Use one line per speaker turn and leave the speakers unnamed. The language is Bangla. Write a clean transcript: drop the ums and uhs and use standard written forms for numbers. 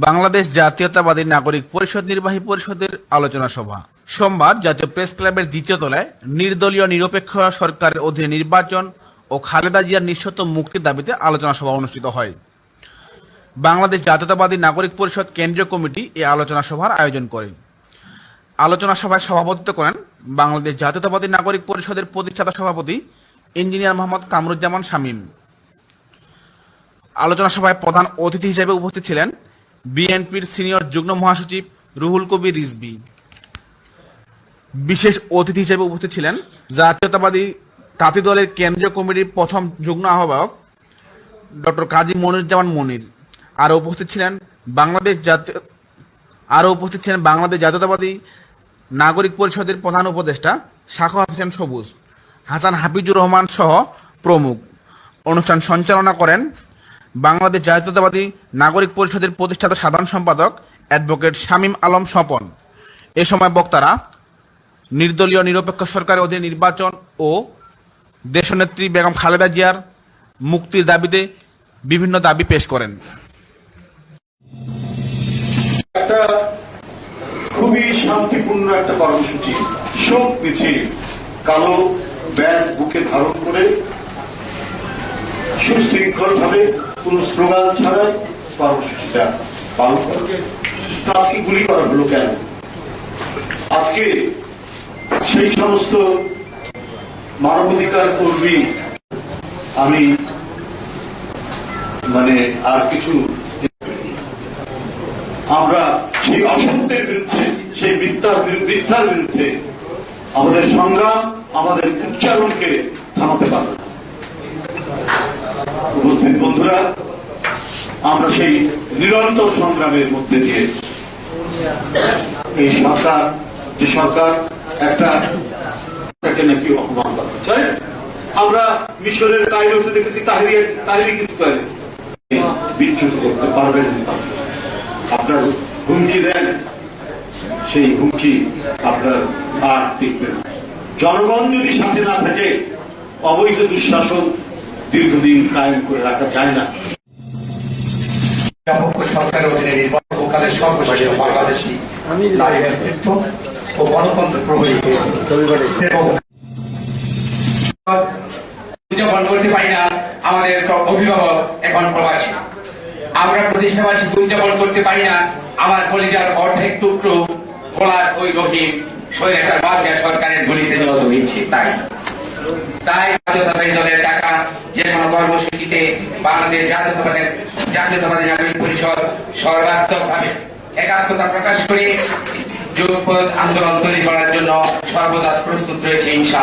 বাংলাদেশ জাতীয়তাবাদী নাগরিক পরিষদ নির্বাহী পরিষদের আলোচনা সভা সোমবার জাতীয় প্রেস ক্লাবের দ্বিতীয় তলায় নির্দলীয় নিরপেক্ষ সরকারের অধীনে নির্বাচন ও খালেদা জিয়ার নিঃশর্ত মুক্তির দাবিতে আলোচনা সভা অনুষ্ঠিত হয়। বাংলাদেশ জাতীয়তাবাদী নাগরিক পরিষদ কেন্দ্রীয় কমিটি এই আলোচনা সভার আয়োজন করে। আলোচনা সভায় সভাপতিত্ব করেন বাংলাদেশ জাতীয়তাবাদী নাগরিক পরিষদের প্রতিষ্ঠাতা সভাপতি ইঞ্জিনিয়ার মোহাম্মদ কামরুজ্জামান শামীম। আলোচনা সভায় প্রধান অতিথি হিসেবে উপস্থিত ছিলেন বিএনপির সিনিয়র যুগ্ম মহাসচিব রুহুল কবির রিজভী। বিশেষ অতিথি হিসেবে উপস্থিত ছিলেন জাতীয়তাবাদী তাঁতি দলের কেন্দ্রীয় কমিটির প্রথম যুগ্ম আহ্বায়ক ডক্টর কাজী মনিরুজ্জামান মনির। আরও উপস্থিত ছিলেন বাংলাদেশ জাতীয়তাবাদী নাগরিক পরিষদের প্রধান উপদেষ্টা সাখাওয়াত হোসেন সবুজ, হাসান হাফিজুর রহমান সহ প্রমুখ। অনুষ্ঠান সঞ্চালনা করেন বাংলাদেশ জাতীয়তাবাদী নাগরিক পরিষদের প্রতিষ্ঠাতা সাধারণ সম্পাদক অ্যাডভোকেট শামীম আলম স্বপন। এ সময় বক্তারা নির্দলীয় নিরপেক্ষ সরকারের অধীনে নির্বাচন ও দেশনেত্রী বেগম খালেদা জিয়ার মুক্তির দাবিতে বিভিন্ন দাবি পেশ করেন।
একটা খুবই শান্তিপূর্ণ একটা কর্মসূচি, শোক মিছিল, কালো ব্যাজ বুকে ধারণ করে সুশৃঙ্খল ভাবে কোন স্লোগান ছাড়াই কর্মসূচিটা পালন করে। আজকে গুলি করা হলো কেন? আজকে সেই সমস্ত মানবাধিকার কর্মী, আমি আর কিছু, আমরা সেই অসত্যের বিরুদ্ধে, সেই মিথ্যার বিরুদ্ধে আমাদের সংগ্রাম, আমাদের উচ্চারণকে থামাতে পারব। উপস্থিত বন্ধুরা, আমরা সেই নিরন্তর সংগ্রামের মধ্যে দিয়ে এই সরকার একটা নাকি অপমান করতে চায়। আমরা মিশরের কায়রোতে দেখেছি তাহরিক স্কয়ারে বিচ্যুত করতে পারবেন না। আপনার হুমকি দেন, সেই হুমকি আপনার আর টিকবে না। জনগণ যদি সাথে না থাকে, অবৈধ দুঃশাসন দীর্ঘদিন কায়েম করে রাখা যায় না।
সরকারের অধীনে নির্বাচনকালে সর্বশেষ বাংলাদেশী নারী নেতৃত্ব ও গণতন্ত্র প্রহরী উদযাপন করতে পারি না। আমাদের অভিভাবক এখন প্রবাসী, আমরা প্রতিষ্ঠাবাসী উদযাপন করতে পারি না। আমার কলিজার অর্ধেক টুকরো গোলার ওই রহিম স্বৈরাচার বাংলা সরকারের গুলিতে নিহত হয়েছে। তাই জাতীয়তাবাদী দলের টাকা যে কোনো কর্মসূচিতে বাংলাদেশ জাতীয়তাবাদী নাগরিক পরিষদ সর্বাত্মকভাবে একাত্মতা প্রকাশ করে যুগপৎ আন্দোলন তৈরি করার জন্য সর্বদা প্রস্তুত রয়েছে।